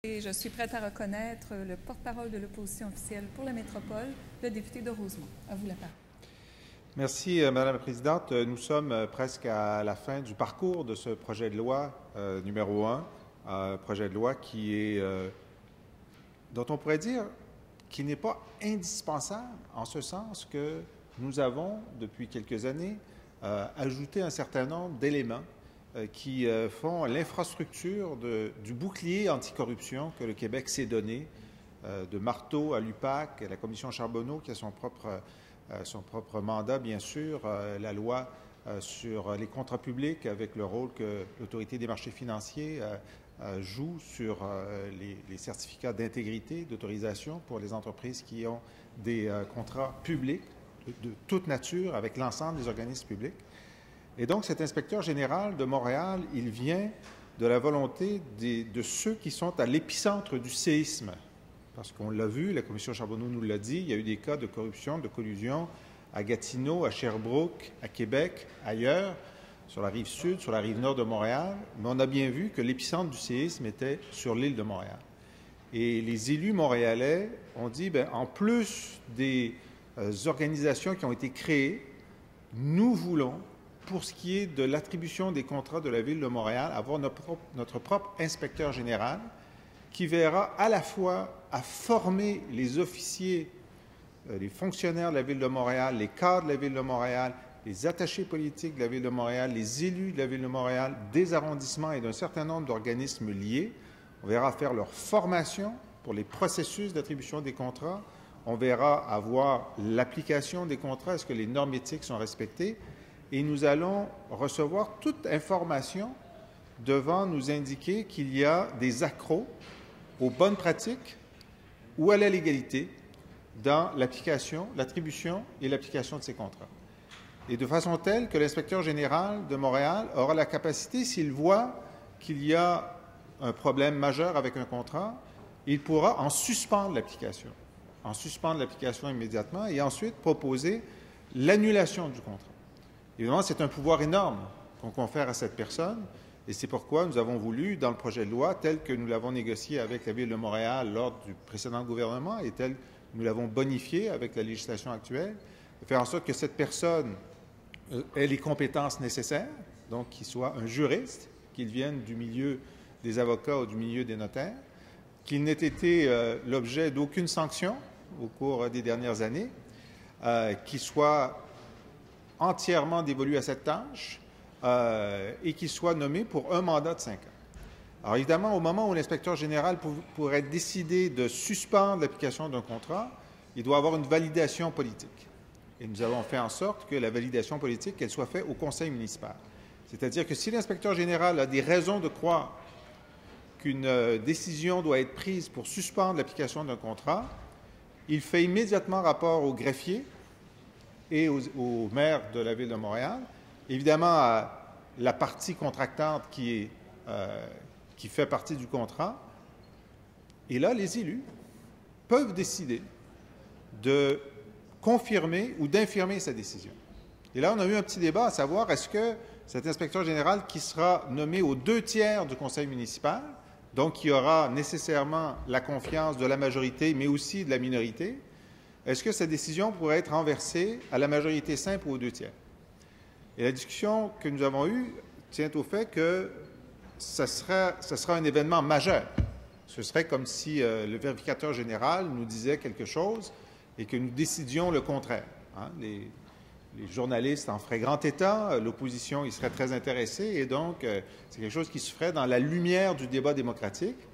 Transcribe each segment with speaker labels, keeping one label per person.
Speaker 1: Et je suis prête à reconnaître le porte-parole de l'opposition officielle pour la métropole, le député de Rosemont. À vous la parole.
Speaker 2: Merci, Madame la Présidente. Nous sommes presque à la fin du parcours de ce projet de loi numéro 1, projet de loi dont on pourrait dire qu'il n'est pas indispensable, en ce sens que nous avons, depuis quelques années, ajouté un certain nombre d'éléments qui font l'infrastructure du bouclier anticorruption que le Québec s'est donné, de Marteau à l'UPAC, à la Commission Charbonneau, qui a son propre mandat, bien sûr, la loi sur les contrats publics avec le rôle que l'Autorité des marchés financiers joue sur les certificats d'intégrité, d'autorisation pour les entreprises qui ont des contrats publics de toute nature avec l'ensemble des organismes publics. Et donc, cet inspecteur général de Montréal, il vient de la volonté de ceux qui sont à l'épicentre du séisme. Parce qu'on l'a vu, la Commission Charbonneau nous l'a dit, il y a eu des cas de corruption, de collusion à Gatineau, à Sherbrooke, à Québec, ailleurs, sur la rive sud, sur la rive nord de Montréal. Mais on a bien vu que l'épicentre du séisme était sur l'île de Montréal. Et les élus montréalais ont dit, bien, en plus des organisations qui ont été créées, nous voulons, pour ce qui est de l'attribution des contrats de la Ville de Montréal, avoir notre propre inspecteur général qui verra à la fois à former les officiers, les fonctionnaires de la Ville de Montréal, les cadres de la Ville de Montréal, les attachés politiques de la Ville de Montréal, les élus de la Ville de Montréal, des arrondissements et d'un certain nombre d'organismes liés. On verra faire leur formation pour les processus d'attribution des contrats. On verra avoir l'application des contrats, est-ce que les normes éthiques sont respectées? Et nous allons recevoir toute information devant nous indiquer qu'il y a des accros aux bonnes pratiques ou à la légalité dans l'application, l'attribution et l'application de ces contrats. Et de façon telle que l'inspecteur général de Montréal aura la capacité, s'il voit qu'il y a un problème majeur avec un contrat, il pourra en suspendre l'application immédiatement et ensuite proposer l'annulation du contrat. Évidemment, c'est un pouvoir énorme qu'on confère à cette personne et c'est pourquoi nous avons voulu, dans le projet de loi, tel que nous l'avons négocié avec la Ville de Montréal lors du précédent gouvernement et tel que nous l'avons bonifié avec la législation actuelle, faire en sorte que cette personne ait les compétences nécessaires, donc qu'il soit un juriste, qu'il vienne du milieu des avocats ou du milieu des notaires, qu'il n'ait été l'objet d'aucune sanction au cours des dernières années, qu'il soit entièrement dévolu à cette tâche et qu'il soit nommé pour un mandat de 5 ans. Alors évidemment, au moment où l'inspecteur général pourrait décider de suspendre l'application d'un contrat, il doit avoir une validation politique. Et nous avons fait en sorte que la validation politique, qu'elle soit faite au conseil municipal. C'est-à-dire que si l'inspecteur général a des raisons de croire qu'une décision doit être prise pour suspendre l'application d'un contrat, il fait immédiatement rapport au greffier et au maire de la Ville de Montréal, évidemment à la partie contractante qui fait partie du contrat. Et là, les élus peuvent décider de confirmer ou d'infirmer sa décision. Et là, on a eu un petit débat à savoir, est-ce que cet inspecteur général qui sera nommé aux 2/3 du conseil municipal, donc qui aura nécessairement la confiance de la majorité, mais aussi de la minorité, est-ce que cette décision pourrait être renversée à la majorité simple ou aux 2/3? Et la discussion que nous avons eue tient au fait que ce sera un événement majeur. Ce serait comme si le vérificateur général nous disait quelque chose et que nous décidions le contraire. Hein? Les journalistes en feraient grand état, l'opposition y serait très intéressée, et donc c'est quelque chose qui se ferait dans la lumière du débat démocratique,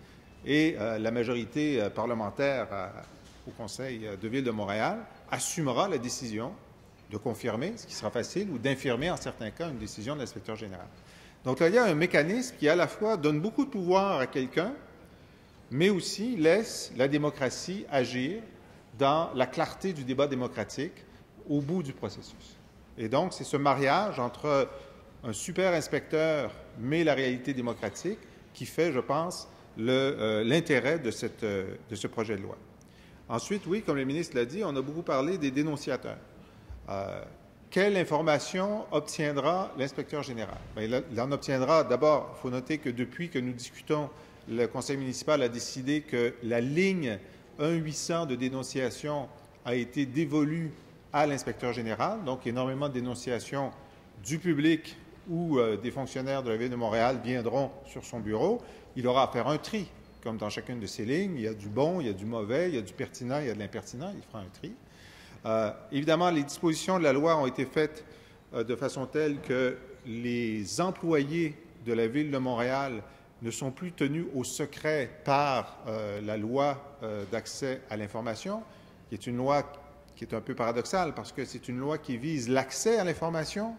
Speaker 2: et la majorité parlementaire au Conseil de Ville de Montréal assumera la décision de confirmer, ce qui sera facile, ou d'infirmer en certains cas une décision de l'inspecteur général. Donc là, il y a un mécanisme qui à la fois donne beaucoup de pouvoir à quelqu'un, mais aussi laisse la démocratie agir dans la clarté du débat démocratique au bout du processus. Et donc, c'est ce mariage entre un super inspecteur, mais la réalité démocratique, qui fait, je pense, l'intérêt de ce projet de loi. Ensuite, oui, comme le ministre l'a dit, on a beaucoup parlé des dénonciateurs. Quelle information obtiendra l'inspecteur général? Bien, il en obtiendra, d'abord, il faut noter que depuis que nous discutons le conseil municipal a décidé que la ligne 1-800 de dénonciation a été dévolue à l'inspecteur général. Donc, énormément de dénonciations du public ou des fonctionnaires de la Ville de Montréal viendront sur son bureau. Il aura à faire un tri, comme dans chacune de ces lignes. Il y a du bon, il y a du mauvais, il y a du pertinent, il y a de l'impertinent. Il fera un tri. Évidemment, les dispositions de la loi ont été faites de façon telle que les employés de la Ville de Montréal ne sont plus tenus au secret par la loi d'accès à l'information, qui est une loi qui est un peu paradoxale parce que c'est une loi qui vise l'accès à l'information,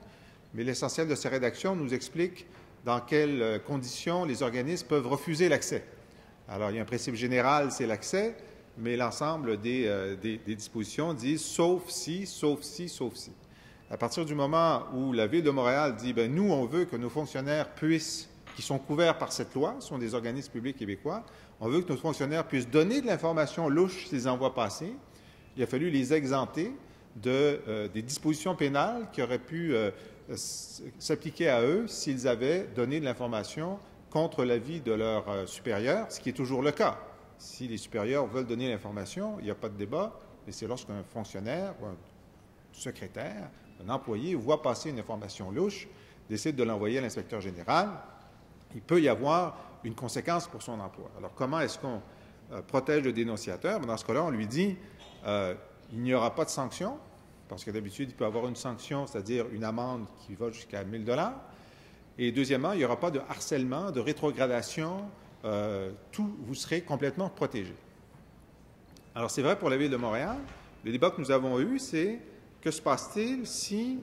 Speaker 2: mais l'essentiel de ces rédactions nous explique dans quelles conditions les organismes peuvent refuser l'accès. Alors, il y a un principe général, c'est l'accès, mais l'ensemble des dispositions disent sauf si, sauf si, sauf si. À partir du moment où la Ville de Montréal dit, bien, nous, on veut que nos fonctionnaires puissent, qui sont couverts par cette loi, sont des organismes publics québécois, on veut que nos fonctionnaires puissent donner de l'information louche s'ils en voient passer. Il a fallu les exempter des dispositions pénales qui auraient pu s'appliquer à eux s'ils avaient donné de l'information contre l'avis de leurs supérieurs, ce qui est toujours le cas. Si les supérieurs veulent donner l'information, il n'y a pas de débat, mais c'est lorsqu'un fonctionnaire ou un secrétaire, un employé voit passer une information louche, décide de l'envoyer à l'inspecteur général, il peut y avoir une conséquence pour son emploi. Alors, comment est-ce qu'on protège le dénonciateur? Dans ce cas-là, on lui dit il n'y aura pas de sanction, parce que d'habitude, il peut y avoir une sanction, c'est-à-dire une amende qui va jusqu'à 1 000 $. Et deuxièmement, il n'y aura pas de harcèlement, de rétrogradation, vous serez complètement protégé. Alors, c'est vrai pour la Ville de Montréal. Le débat que nous avons eu, c'est que se passe-t-il si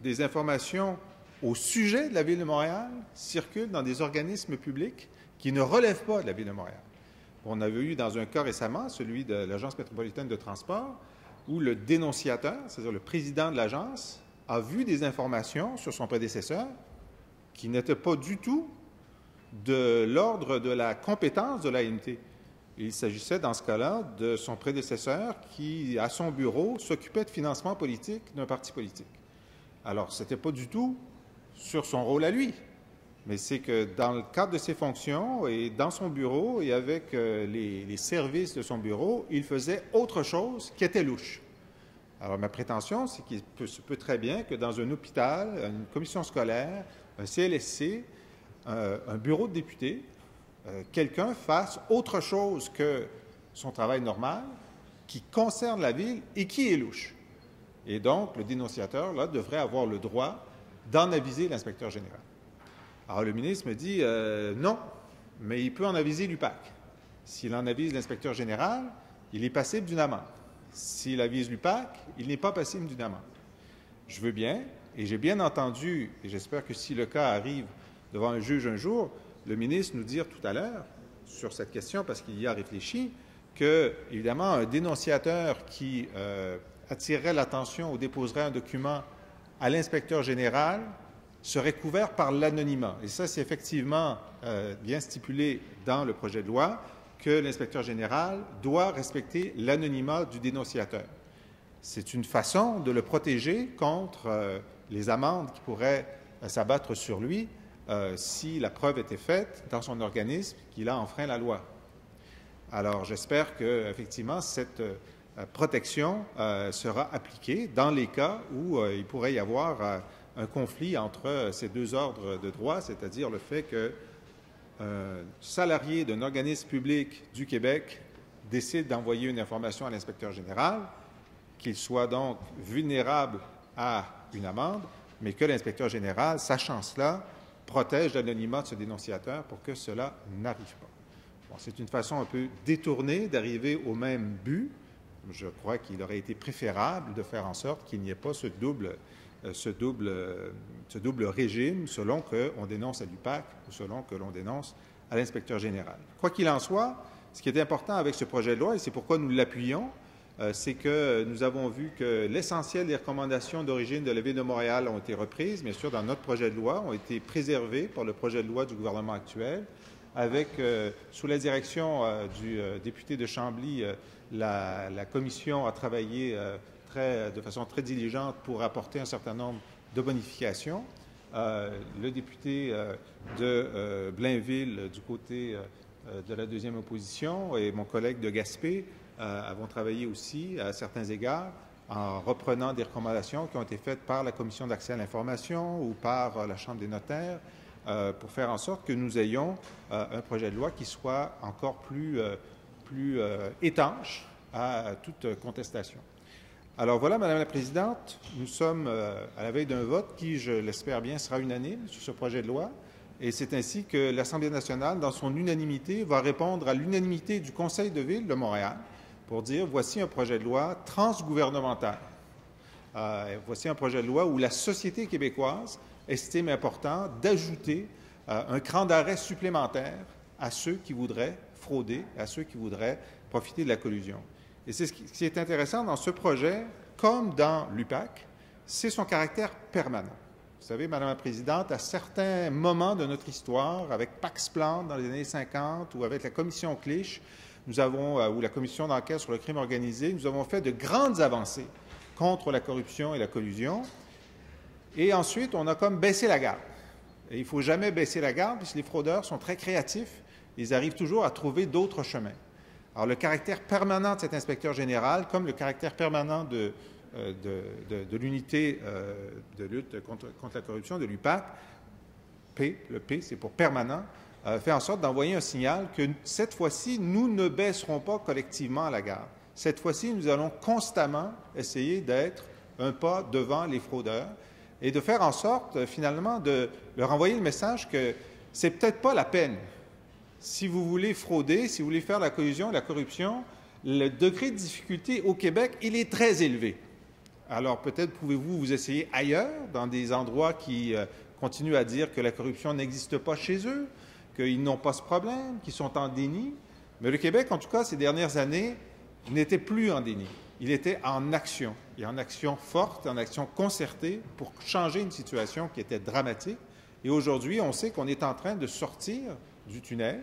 Speaker 2: des informations au sujet de la Ville de Montréal circulent dans des organismes publics qui ne relèvent pas de la Ville de Montréal? On avait eu dans un cas récemment, celui de l'Agence métropolitaine de transport, où le dénonciateur, c'est-à-dire le président de l'agence, a vu des informations sur son prédécesseur qui n'étaient pas du tout de l'ordre de la compétence de l'AMT. Il s'agissait dans ce cas-là de son prédécesseur qui, à son bureau, s'occupait de financement politique d'un parti politique. Alors, ce n'était pas du tout sur son rôle à lui, mais c'est que dans le cadre de ses fonctions et dans son bureau et avec les services de son bureau, il faisait autre chose qui était louche. Alors, ma prétention, c'est qu'il se peut très bien que dans un hôpital, une commission scolaire, un CLSC, un bureau de député, quelqu'un fasse autre chose que son travail normal qui concerne la Ville et qui est louche. Et donc, le dénonciateur, là, devrait avoir le droit d'en aviser l'inspecteur général. Alors, le ministre me dit non, mais il peut en aviser l'UPAC. S'il en avise l'inspecteur général, il est passible d'une amende. S'il avise l'UPAC, il n'est pas passible d'une amende. Je veux bien, et j'ai bien entendu, et j'espère que si le cas arrive devant un juge un jour, le ministre nous dire tout à l'heure sur cette question, parce qu'il y a réfléchi, que, évidemment, un dénonciateur qui attirerait l'attention ou déposerait un document à l'inspecteur général serait couvert par l'anonymat. Et ça, c'est effectivement bien stipulé dans le projet de loi que l'inspecteur général doit respecter l'anonymat du dénonciateur. C'est une façon de le protéger contre les amendes qui pourraient s'abattre sur lui si la preuve était faite dans son organisme qu'il a enfreint la loi. Alors, j'espère qu'effectivement, cette protection sera appliquée dans les cas où il pourrait y avoir un conflit entre ces deux ordres de droit, c'est-à-dire le fait qu'un salarié d'un organisme public du Québec décide d'envoyer une information à l'inspecteur général, qu'il soit donc vulnérable à une amende, mais que l'inspecteur général, sachant cela, protège l'anonymat de ce dénonciateur pour que cela n'arrive pas. Bon, c'est une façon un peu détournée d'arriver au même but. Je crois qu'il aurait été préférable de faire en sorte qu'il n'y ait pas ce double régime selon qu'on dénonce à l'UPAC ou selon que l'on dénonce à l'inspecteur général. Quoi qu'il en soit, ce qui est important avec ce projet de loi, et c'est pourquoi nous l'appuyons, c'est que nous avons vu que l'essentiel des recommandations d'origine de la Ville de Montréal ont été reprises, bien sûr, dans notre projet de loi, ont été préservées par le projet de loi du gouvernement actuel, avec, sous la direction du député de Chambly, la commission a travaillé de façon très diligente pour apporter un certain nombre de bonifications. Le député de Blainville, du côté de la deuxième opposition et mon collègue de Gaspé avons travaillé aussi à certains égards en reprenant des recommandations qui ont été faites par la Commission d'accès à l'information ou par la Chambre des notaires pour faire en sorte que nous ayons un projet de loi qui soit encore plus étanche à toute contestation. Alors voilà, Madame la Présidente, nous sommes à la veille d'un vote qui, je l'espère bien, sera unanime sur ce projet de loi. Et c'est ainsi que l'Assemblée nationale, dans son unanimité, va répondre à l'unanimité du Conseil de ville de Montréal pour dire voici un projet de loi transgouvernemental. Voici un projet de loi où la société québécoise estime important d'ajouter un cran d'arrêt supplémentaire à ceux qui voudraient frauder, à ceux qui voudraient profiter de la collusion. Et c'est ce qui est intéressant dans ce projet, comme dans l'UPAC, c'est son caractère permanent. Vous savez, Madame la Présidente, à certains moments de notre histoire, avec Pax Plan dans les années 50 ou avec la Commission Clich, ou la Commission d'enquête sur le crime organisé, nous avons fait de grandes avancées contre la corruption et la collusion. Et ensuite, on a comme baissé la garde. Et il ne faut jamais baisser la garde, puisque les fraudeurs sont très créatifs. Ils arrivent toujours à trouver d'autres chemins. Alors, le caractère permanent de cet inspecteur général, comme le caractère permanent de l'unité de lutte contre la corruption, de l'UPAC, le P, c'est pour permanent, fait en sorte d'envoyer un signal que cette fois-ci, nous ne baisserons pas collectivement la garde. Cette fois-ci, nous allons constamment essayer d'être un pas devant les fraudeurs et de faire en sorte, finalement, de leur envoyer le message que c'est peut-être pas la peine. Si vous voulez frauder, si vous voulez faire la collusion et la corruption, le degré de difficulté au Québec, il est très élevé. Alors peut-être pouvez-vous vous essayer ailleurs, dans des endroits qui continuent à dire que la corruption n'existe pas chez eux, qu'ils n'ont pas ce problème, qu'ils sont en déni. Mais le Québec, en tout cas, ces dernières années, n'était plus en déni. Il était en action, et en action forte, en action concertée pour changer une situation qui était dramatique. Et aujourd'hui, on sait qu'on est en train de sortir du tunnel,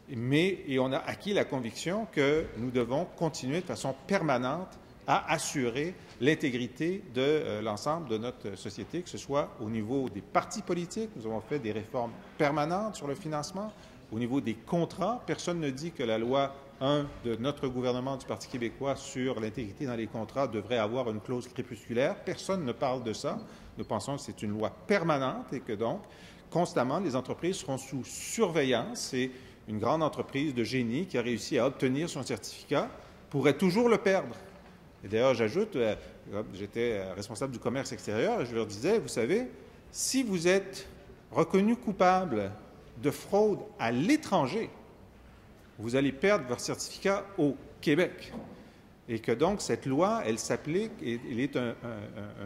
Speaker 2: et on a acquis la conviction que nous devons continuer de façon permanente à assurer l'intégrité de l'ensemble de notre société, que ce soit au niveau des partis politiques. Nous avons fait des réformes permanentes sur le financement. Au niveau des contrats, personne ne dit que la loi 1 de notre gouvernement du Parti québécois sur l'intégrité dans les contrats devrait avoir une clause crépusculaire. Personne ne parle de ça. Nous pensons que c'est une loi permanente et que donc, constamment, les entreprises seront sous surveillance. C'est une grande entreprise de génie qui a réussi à obtenir son certificat pourrait toujours le perdre. Et d'ailleurs, j'ajoute, j'étais responsable du commerce extérieur et je leur disais, vous savez, si vous êtes reconnu coupable de fraude à l'étranger, vous allez perdre votre certificat au Québec. Et que donc, cette loi, elle s'applique et elle est un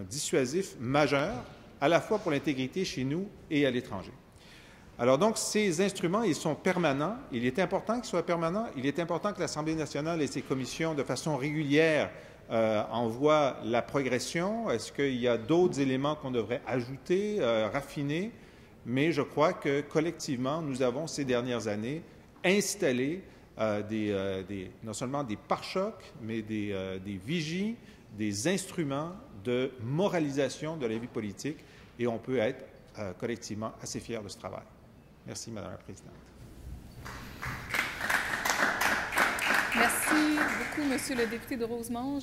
Speaker 2: dissuasif majeur, à la fois pour l'intégrité chez nous et à l'étranger. Alors donc, ces instruments, ils sont permanents. Il est important qu'ils soient permanents. Il est important que l'Assemblée nationale et ses commissions, de façon régulière, envoient la progression. Est-ce qu'il y a d'autres éléments qu'on devrait ajouter, raffiner? Mais je crois que, collectivement, nous avons, ces dernières années, installé non seulement des pare-chocs, mais des vigies, des instruments de moralisation de la vie politique, et on peut être collectivement assez fiers de ce travail. Merci, Madame la Présidente.
Speaker 1: Merci beaucoup, Monsieur le député de Rosemont.